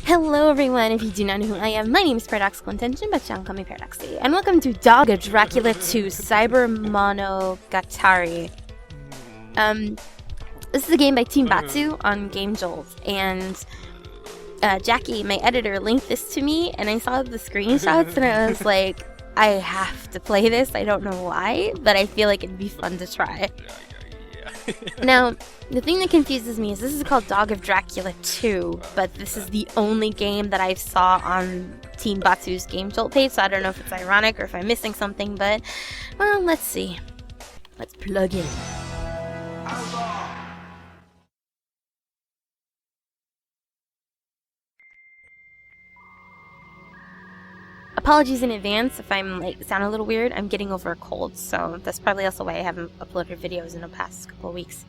Hello everyone, if you do not know who I am, my name is Paradoxical Intention, but y'all call me Paradoxy, and welcome to Dracula 2 Cyber Monogatari. This is a game by Team Batsu on Game Jolt, and Jackie, my editor, linked this to me, and I saw the screenshots, and I was like, I have to play this. I don't know why, but I feel like it'd be fun to try. Now, the thing that confuses me is this is called Dog of Dracula 2, but this is the only game that I saw on Team Batsu's Game Jolt page, so I don't know if it's ironic or if I'm missing something, but, well, let's see. Let's plug in. Apologies in advance if I'm, sound a little weird. I'm getting over a cold, so that's probably also why I haven't uploaded videos in the past couple of weeks.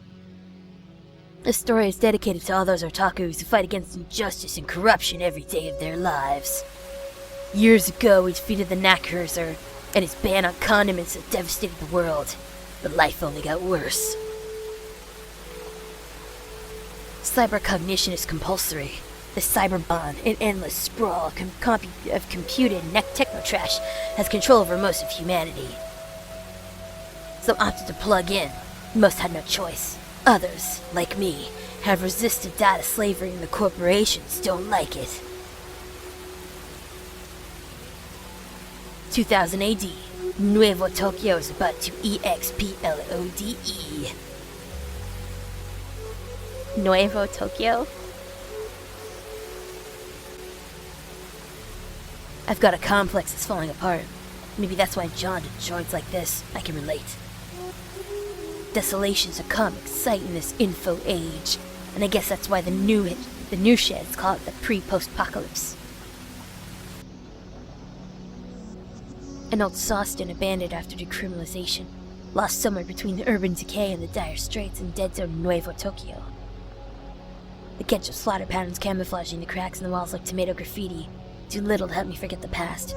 This story is dedicated to all those otakus who fight against injustice and corruption every day of their lives. Years ago, we defeated the Necromancer and his ban on condiments that devastated the world, but life only got worse. Cybercognition is compulsory. The cyberbond, an endless sprawl of computed techno-trash, has control over most of humanity. Some opted to plug in. Most had no choice. Others, like me, have resisted data slavery and the corporations don't like it. 2000 AD, Nuevo Tokyo is about to EXPLODE. Nuevo Tokyo? I've got a complex that's falling apart. Maybe that's why I'm drawn to joints like this. I can relate. Desolation's a comic sight in this info age, and I guess that's why the new sheds call it the pre-post-apocalypse. An old Sawston abandoned after decriminalization, lost somewhere between the urban decay and the dire straits and dead zone Nuevo Tokyo. The ketchup slaughter patterns camouflaging the cracks in the walls like tomato graffiti do little to help me forget the past.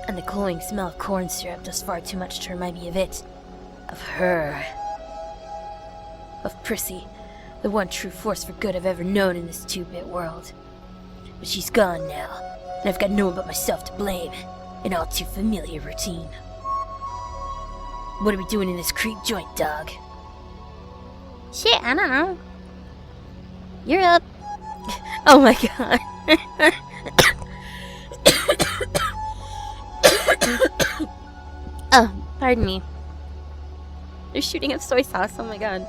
And the cloying smell of corn syrup does far too much to remind me of it. Of her. Of Prissy, the one true force for good I've ever known in this 2-bit world. But she's gone now, and I've got no one but myself to blame. An all too familiar routine. What are we doing in this creep joint, dog? Shit, I don't know. You're up. Oh my god. Oh, pardon me. They're shooting up soy sauce, oh my god.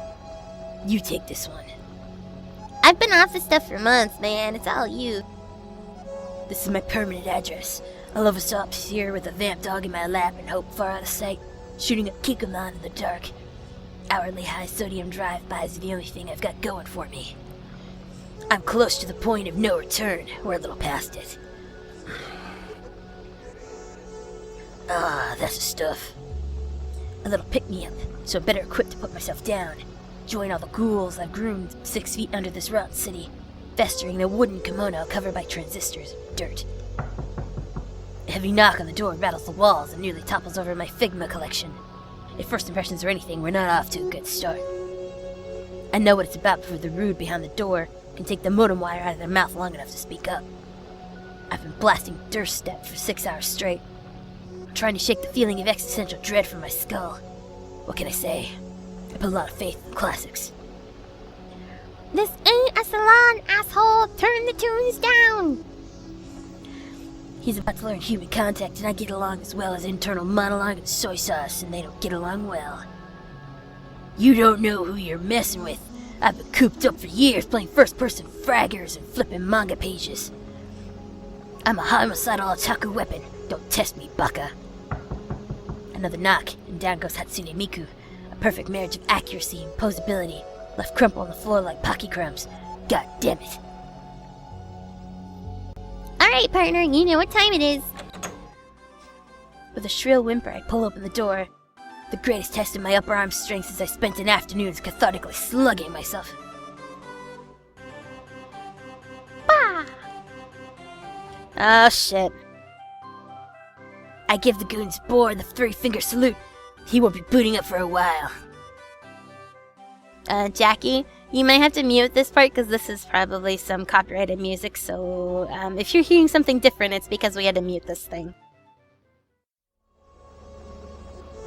You take this one. I've been off this stuff for months, man. It's all you. This is my permanent address. I'll overstop here with a vamp dog in my lap and hope far out of sight, shooting up Kikkoman in the dark. Hourly high sodium drive-bys are the only thing I've got going for me. I'm close to the point of no return, or a little past it. Ah, that's the stuff. A little pick-me-up, so I'm better equipped to put myself down. Join all the ghouls I've groomed 6 feet under this rotten city, festering in a wooden kimono covered by transistors and dirt. A heavy knock on the door rattles the walls and nearly topples over my Figma collection. If first impressions are anything, we're not off to a good start. I know what it's about before the rude behind the door can take the modem wire out of their mouth long enough to speak up. I've been blasting Durst Step for 6 hours straight, trying to shake the feeling of existential dread from my skull. What can I say? I put a lot of faith in classics. This ain't a salon, asshole! Turn the tunes down! He's about to learn human contact, and I get along as well as internal monologue and soy sauce, and they don't get along well. You don't know who you're messing with. I've been cooped up for years playing first-person fraggers and flipping manga pages. I'm a homicidal otaku weapon. Don't test me, baka. Another knock, and down goes Hatsune Miku. A perfect marriage of accuracy and posability, left crumpled on the floor like Pocky crumbs. God damn it. Alright, partner, you know what time it is. With a shrill whimper, I pull open the door. The greatest test of my upper arm strength since I spent an afternoon cathartically slugging myself. Bah! Oh shit. I give the goon's boar the 3-finger salute. He won't be booting up for a while. Jackie, You might have to mute this part because this is probably some copyrighted music, so if you're hearing something different, it's because we had to mute this thing.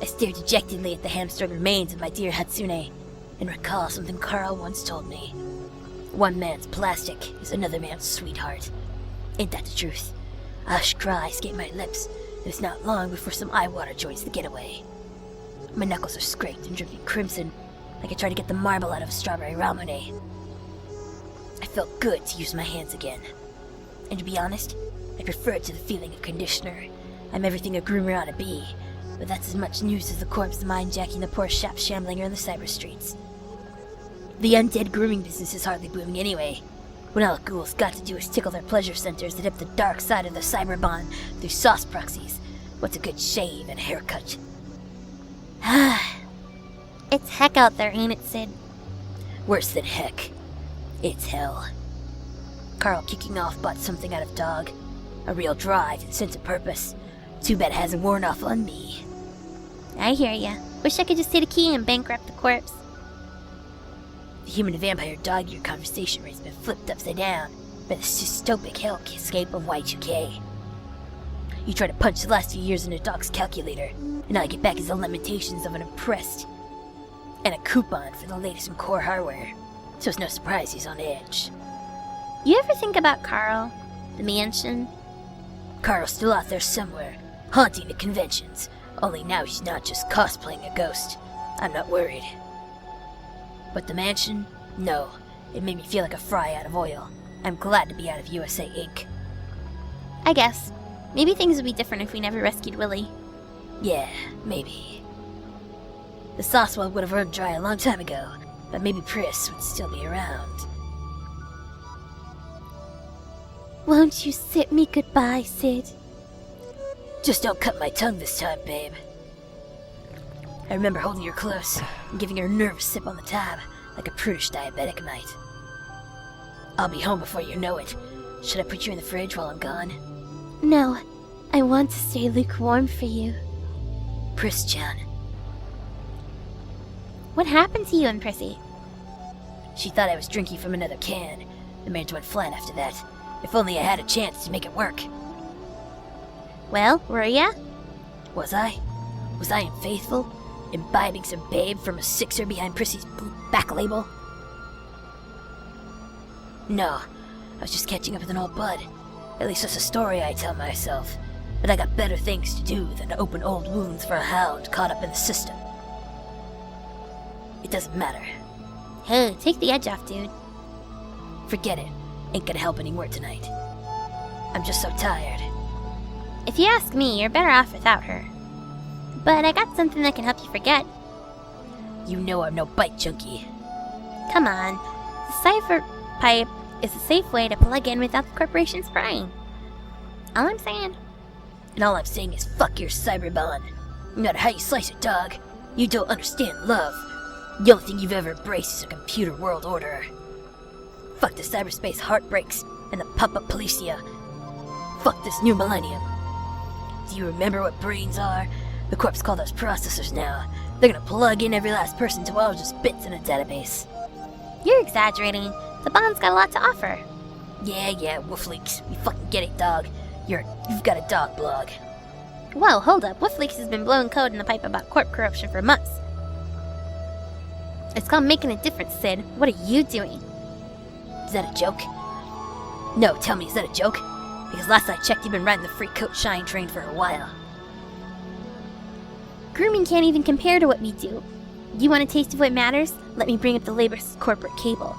I stare dejectedly at the hamstrung remains of my dear Hatsune and recall something Carl once told me. One man's plastic is another man's sweetheart. Ain't that the truth? A hushed cry escaped my lips, and it's not long before some eye water joins the getaway. My knuckles are scraped and dripping crimson, like I try to get the marble out of a strawberry ramen. I felt good to use my hands again. And to be honest, I prefer it to the feeling of conditioner. I'm everything a groomer ought to be, but that's as much news as the corpse mind-jacking the poor shap shambling in the cyber streets. The undead grooming business is hardly booming anyway. When all a ghoul's got to do is tickle their pleasure centers that hip the dark side of the cyberbond through sauce proxies. What's a good shave and a haircut? It's heck out there, ain't it, Sid? Worse than heck. It's hell. Carl kicking off bought something out of dog. A real drive and sense of purpose. Too bad it hasn't worn off on me. I hear ya. Wish I could just take a key and bankrupt the corpse. The human vampire dog-ear conversation rate's been flipped upside down by the dystopic hellscape of Y2K. You try to punch the last few years in a dog's calculator, and all I get back is the lamentations of an impressed and a coupon for the latest in core hardware. So it's no surprise he's on edge. You ever think about Carl? The mansion? Carl's still out there somewhere, haunting the conventions. Only now he's not just cosplaying a ghost. I'm not worried. But the mansion? No. It made me feel like a fry out of oil. I'm glad to be out of USA Inc. I guess. Maybe things would be different if we never rescued Willie. Yeah, maybe. The sauce well would have run dry a long time ago, but maybe Pris would still be around. Won't you sit me goodbye, Sid? Just don't cut my tongue this time, babe. I remember holding her close and giving her a nervous sip on the tab, like a prudish diabetic might. I'll be home before you know it. Should I put you in the fridge while I'm gone? No, I want to stay lukewarm for you. Pris-chan. What happened to you and Prissy? She thought I was drinking from another can. The marriage went flat after that. If only I had a chance to make it work. Well, were ya? Was I? Was I unfaithful? Imbibing some babe from a sixer behind Prissy's back label? No, I was just catching up with an old bud. At least that's a story I tell myself. But I got better things to do than to open old wounds for a hound caught up in the system. It doesn't matter. Hey, take the edge off, dude. Forget it. Ain't gonna help anymore tonight. I'm just so tired. If you ask me, you're better off without her. But I got something that can help you forget. You know I'm no bite junkie. Come on. The cipher pipe is a safe way to plug in without the corporation's prying. All I'm saying. And all I'm saying is fuck your cyberbond. No matter how you slice it, dog, you don't understand love. The only thing you've ever embraced is a computer world order. Fuck the cyberspace heartbreaks and the pop-up policia. Fuck this new millennium. Do you remember what brains are? The corps call those processors now. They're gonna plug in every last person to all just bits in a database. You're exaggerating. The bond's got a lot to offer. Yeah, WoofLeaks. We fucking get it, dog. You've got a dog blog. Whoa, hold up. WoofLeaks has been blowing code in the pipe about corp corruption for months. It's called Making a Difference, Sid. What are you doing? Is that a joke? No, tell me, is that a joke? Because last I checked, you've been riding the free coat shine train for a while. Grooming can't even compare to what we do. You want a taste of what matters? Let me bring up the labor's corporate cable.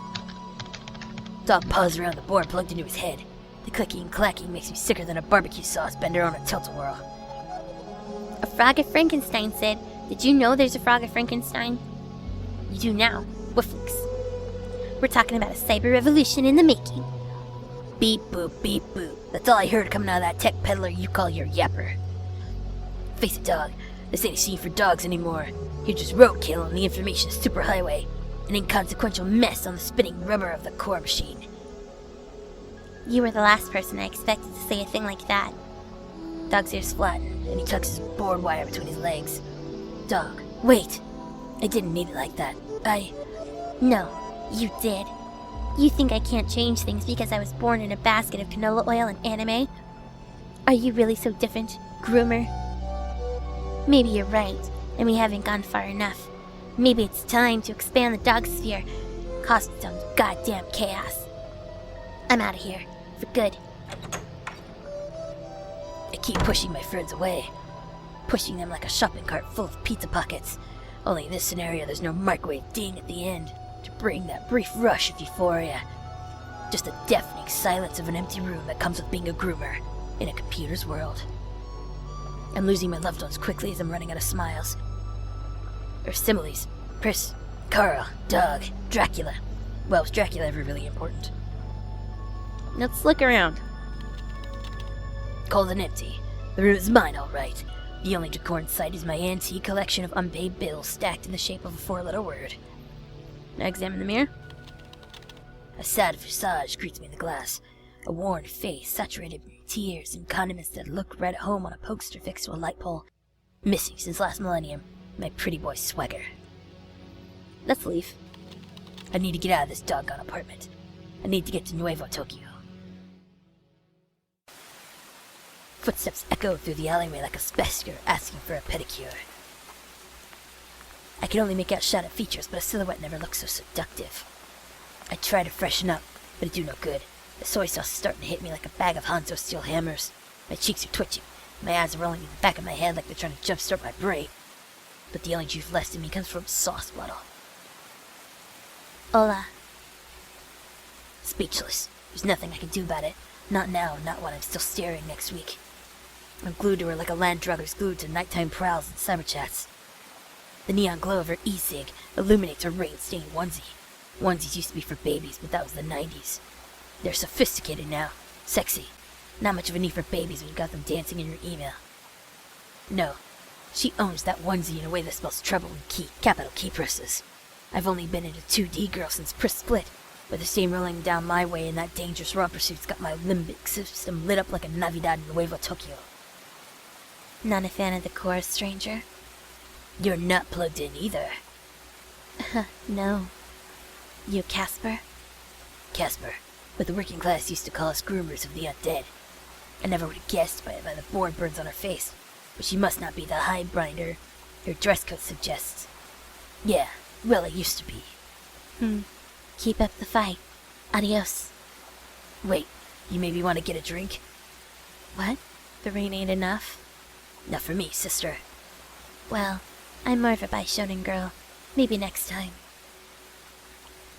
Dog paws around the board plugged into his head. The clicking and clacking makes me sicker than a barbecue sauce bender on a tilt-a-whirl. A frog of Frankenstein, Sid. Did you know there's a frog of Frankenstein? You do now. WoofLeaks. We're talking about a cyber revolution in the making. Beep boop, beep boop. That's all I heard coming out of that tech peddler you call your yapper. Face it, dog. This ain't a scene for dogs anymore. You're just roadkill on the information superhighway. An inconsequential mess on the spinning rubber of the core machine. You were the last person I expected to say a thing like that. Dog's ears flatten, and he tucks his board wire between his legs. Dog, wait. I didn't mean it like that. No. You did. You think I can't change things because I was born in a basket of canola oil and anime? Are you really so different, groomer? Maybe you're right, and we haven't gone far enough. Maybe it's time to expand the dog sphere, cause some goddamn chaos. I'm out of here, for good. I keep pushing my friends away, pushing them like a shopping cart full of pizza pockets. Only in this scenario there's no microwave ding at the end to bring that brief rush of euphoria. Just the deafening silence of an empty room that comes with being a groomer in a computer's world. I'm losing my loved ones quickly as I'm running out of smiles. Or similes. Chris, Carl, Dog, Dracula. Well, was Dracula ever really important? Let's look around. Cold and empty. The room is mine, all right. The only decor in sight is my antique collection of unpaid bills stacked in the shape of a four-letter word. Now examine the mirror. A sad visage greets me in the glass. A worn face saturated in tears and condiments that look right at home on a poster fixed to a light pole. Missing since last millennium. My pretty boy swagger. Let's leave. I need to get out of this doggone apartment. I need to get to Nuevo Tokyo. Footsteps echo through the alleyway like a specter asking for a pedicure. I can only make out shadow features, but a silhouette never looks so seductive. I try to freshen up, but it do no good. The soy sauce is starting to hit me like a bag of Hanzo steel hammers. My cheeks are twitching. My eyes are rolling in the back of my head like they're trying to jumpstart my brain. But the only juice left in me comes from a sauce bottle. Hola. Speechless. There's nothing I can do about it. Not now, not when I'm still staring next week. I'm glued to her like a land drugger's glued to nighttime prowls and cyber chats. The neon glow of her e-cig illuminates her rain-stained onesie. Onesies used to be for babies, but that was the 90s. They're sophisticated now. Sexy. Not much of a need for babies when you got them dancing in your email. No. She owns that onesie in a way that spells trouble in capital key presses. I've only been into 2D girl since Pris Split, but the steam rolling down my way in that dangerous romper suit's got my limbic system lit up like a Navidad in Nuevo Tokyo. Not a fan of the chorus, stranger? You're not plugged in either. No. You Casper? Casper, but the working class used to call us groomers of the undead. I never would have guessed by the board burns on her face, but she must not be the hide binder her dress code suggests. Yeah, well, it used to be. Keep up the fight. Adios. Wait, you maybe want to get a drink? What? The rain ain't enough? Not for me, sister. Well, I'm more of a Shonen girl. Maybe next time.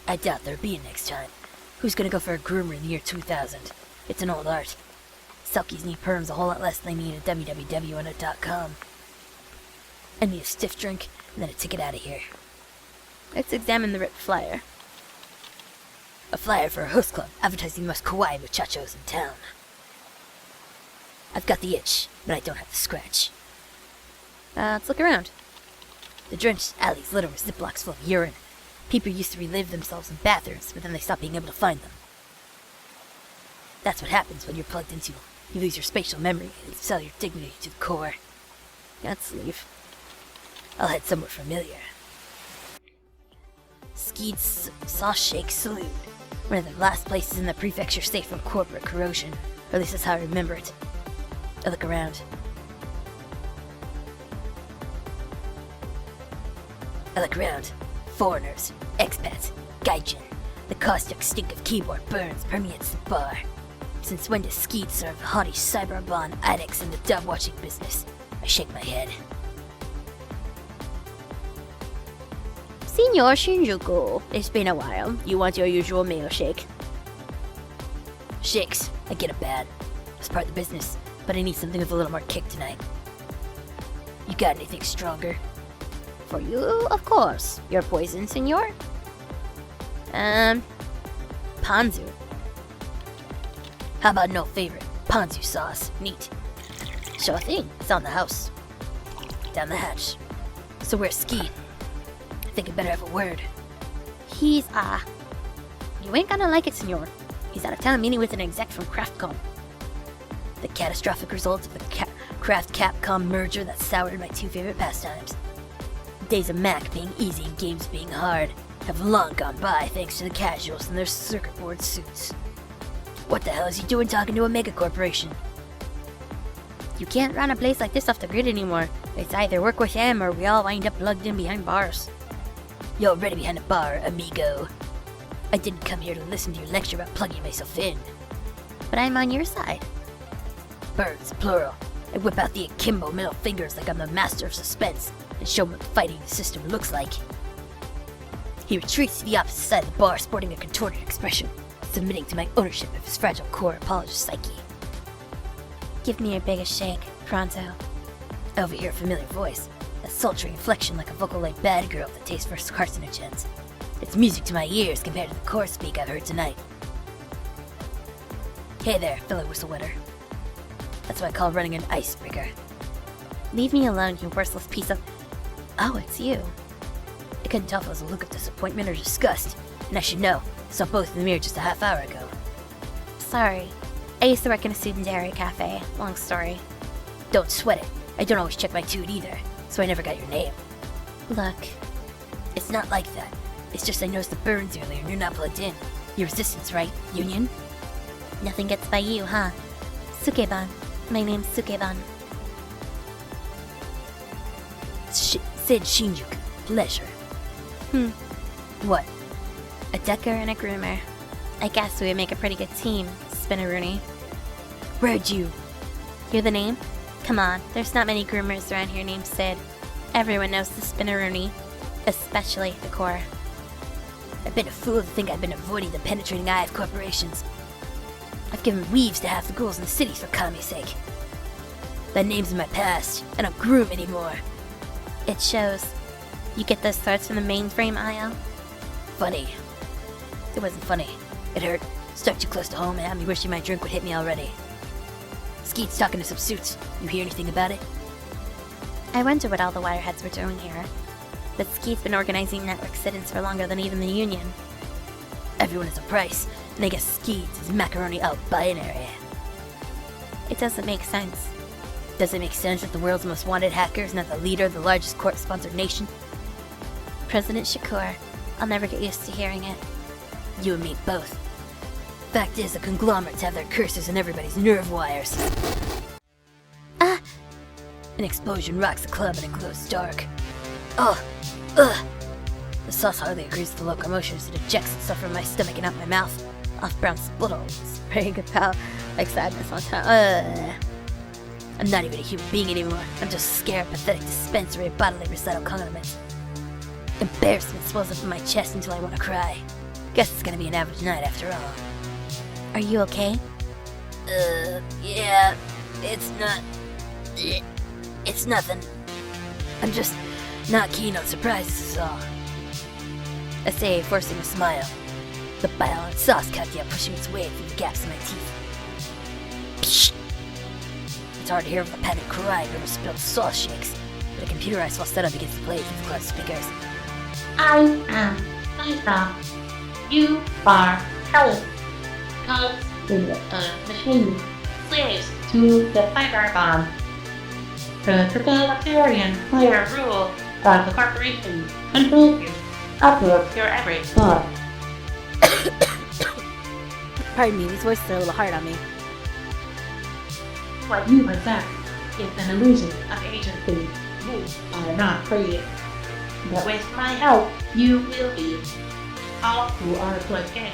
I doubt there'll be a next time. Who's gonna go for a groomer in the year 2000? It's an old art. Selkies need perms a whole lot less than they need a www and a .com. I need a stiff drink and then a ticket out of here. Let's examine the ripped flyer. A flyer for a host club advertising the most kawaii muchachos in town. I've got the itch, but I don't have the scratch. Let's look around. The drenched alleys littered with ziplocs full of urine. People used to relive themselves in bathrooms, but then they stopped being able to find them. That's what happens when you're plugged into. You lose your spatial memory and sell your dignity to the core. Let's leave. I'll head somewhere familiar. Skeed Sauce Shake Saloon. One of the last places in the prefecture safe from corporate corrosion. Or at least that's how I remember it. I look around. Foreigners, expats, gaijin. The caustic stink of keyboard burns permeates the bar. Since when does Skeed serve haughty cyberborn addicts in the dub-watching business? I shake my head. Senor Shinjuku, it's been a while. You want your usual mail shake? Shakes. I get a bad. It's part of the business, but I need something with a little more kick tonight. You got anything stronger? For you, of course. Your poison, senor? Ponzu. How about no favorite? Ponzu sauce. Neat. Sure thing. It's on the house. Down the hatch. So where's Skeed? I think I better have a word. He's, you ain't gonna like it, senor. He's out of town meeting with an exec from CraftCon. The catastrophic result of the Kraft-Capcom merger that soured my two favorite pastimes. Days of Mac being easy and games being hard. have long gone by thanks to the casuals in their circuit board suits. What the hell is he doing talking to a mega corporation? You can't run a place like this off the grid anymore. It's either work with him or we all wind up plugged in behind bars. You're already behind a bar, amigo. I didn't come here to listen to your lecture about plugging myself in. But I'm on your side. Birds, plural. I whip out the akimbo middle fingers like I'm the master of suspense and show him what fighting the system looks like. He retreats to the opposite side of the bar, sporting a contorted expression, submitting to my ownership of his fragile core apologist psyche. Give me your biggest shake, pronto. I overhear a familiar voice, a sultry inflection like a vocal-like bad girl that tastes for carcinogens. It's music to my ears compared to the chorus speak I've heard tonight. Hey there, fellow whistle wetter. That's what I call running an icebreaker. Leave me alone, you worthless piece of... Oh, it's you. I couldn't tell if it was a look of disappointment or disgust, and I should know. Saw both in the mirror just a half hour ago. Sorry. I used to work in a student dairy cafe. Long story. Don't sweat it. I don't always check my toot either, so I never got your name. Look. It's not like that. It's just I noticed the burns earlier and you're not plugged in. You're resistance, right? Union? Nothing gets by you, huh? Sukeban. My name's Sukeban. Said Shinjuku. Pleasure. What? A decker and a groomer. I guess we would make a pretty good team, Spinneroonie. Where'd you? Hear the name? Come on, there's not many groomers around here named Sid. Everyone knows the Spinneroonie, especially the core. I've been a fool to think I've been avoiding the penetrating eye of corporations. I've given weaves to half the ghouls in the cities for Kami's sake. That name's in my past. I don't groom anymore. It shows. You get those thoughts from the mainframe, IO? Funny. It wasn't funny. It hurt. Stuck too close to home and had me wishing my drink would hit me already. Skeet's talking to some suits. You hear anything about it? I wonder what all the wireheads were doing here. But Skeet's been organizing network sit-ins for longer than even the Union. Everyone has a price, and I guess Skeet's is macaroni out binary. It doesn't make sense. Does it make sense that the world's most wanted hacker is not the leader of the largest court-sponsored nation? President Shakur. I'll never get used to hearing it. You and me both. Fact is, the conglomerates have their curses in everybody's nerve wires. Ah! An explosion rocks the club and it glows dark. Oh! Ugh! The sauce hardly agrees with the locomotion as it ejects itself from my stomach and out my mouth. Off brown spittle, spraying a pal like sadness on top. I'm not even a human being anymore. I'm just a scared, pathetic dispensary of bodily recital condiments. Embarrassment swells up in my chest until I want to cry. Guess it's gonna be an average night after all. Are you okay? Yeah. It's not... It's nothing. I'm just not keen on surprises is all. I say, forcing a smile. The bile and sauce cocktail pushing its way through the gaps in my teeth. Psh! It's hard to hear the panic cry over spilled sauce shakes, but a computerized falsetto begins to play through the club speakers. I am Lisa. You are Helen. Cause the machine slaves to the cyberbomb. The totalitarian player rule of the corporation controls you, uploads your every thought. Pardon me, these voices are a little hard on me. What you possess is an illusion of agency. You are not free. But with my help, you will be. All who are plugged in.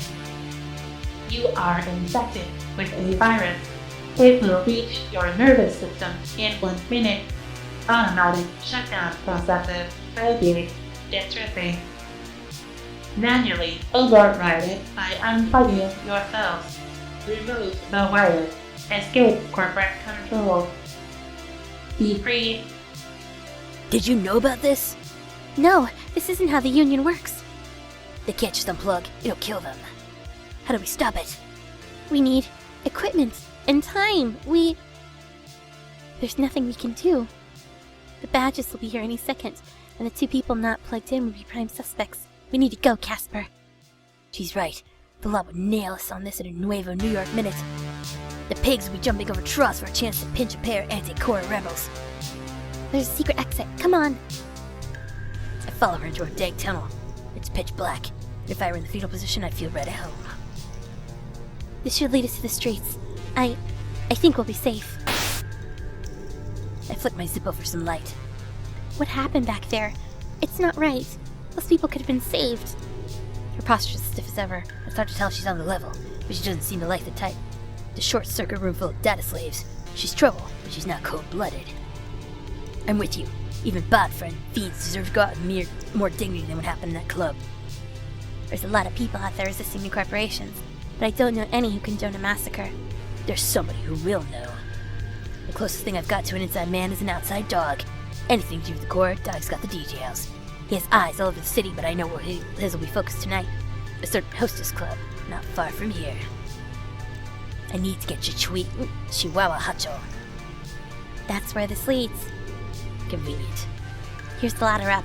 You are infected with a virus. It will reach your nervous system in 1 minute. Automatic shutdown processes will be dystrophy. Manually override it by unplugging yourselves. Remove the virus. Escape corporate control. Be free. Did you know about this? No, this isn't how the Union works. They can't just unplug. It'll kill them. How do we stop it? We need equipment and time. There's nothing we can do. The badges will be here any second, and the 2 people not plugged in will be prime suspects. We need to go, Casper. She's right. The law would nail us on this at a Nuevo New York minute. The pigs will be jumping over troughs for a chance to pinch a pair of anti-core rebels. There's a secret exit. Come on. I follow her into a dank tunnel. The It's pitch black. If I were in the fetal position, I'd feel right at home. This should lead us to the streets. I think we'll be safe. I flicked my Zippo for some light. What happened back there? It's not right. Those people could have been saved. Her posture's as stiff as ever. It's hard to tell she's on the level, but she doesn't seem to like the type. The short-circuit room full of data slaves. She's trouble, but she's not cold-blooded. I'm with you. Even bot-friend fiends deserve to go out with more dignity than what happened in that club. There's a lot of people out there resisting new corporations, but I don't know any who condone a massacre. There's somebody who will know. The closest thing I've got to an inside man is an outside dog. Anything to do with the core, dog's got the details. He has eyes all over the city, but I know where his will be focused tonight. A certain hostess club, not far from here. I need to get Chihuahua Hacho. That's where this leads. Convenient. Here's the ladder up.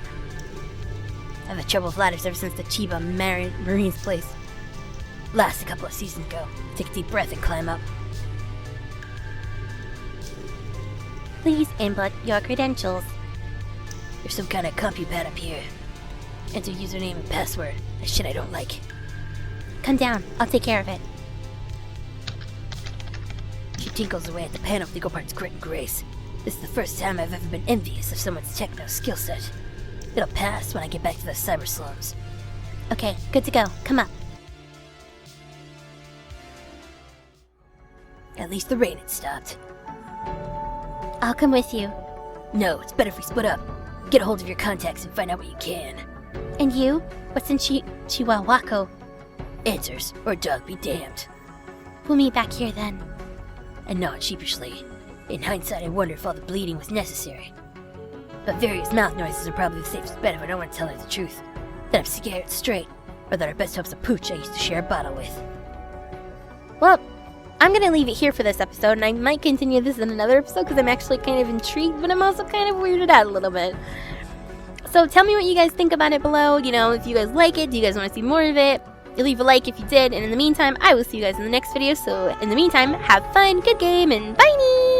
I've had trouble with ladders ever since the Chiba Marine's place. Last a couple of seasons ago. Take a deep breath and climb up. Please input your credentials. There's some kind of compupad up here. Enter username and password. That shit I don't like. Come down. I'll take care of it. She tinkles away at the panel with equal parts grit and grace. This is the first time I've ever been envious of someone's techno skill set. It'll pass when I get back to the cyber slums. Okay, good to go. Come up. At least the rain had stopped. I'll come with you. No, it's better if we split up. Get a hold of your contacts and find out what you can. And you? What's in Chihuahuaco? Answers, or dog be damned. We'll meet back here then. I nod sheepishly. In hindsight, I wonder if all the bleeding was necessary. But various mouth noises are probably the safest bet if I don't want to tell her the truth. That I'm scared straight, or that our best hope's a pooch I used to share a bottle with. Well, I'm gonna leave it here for this episode, and I might continue this in another episode because I'm actually kind of intrigued, but I'm also kind of weirded out a little bit. So tell me what you guys think about it below. You know, if you guys like it, do you guys want to see more of it? You leave a like if you did, and in the meantime, I will see you guys in the next video. So in the meantime, have fun, good game, and bye!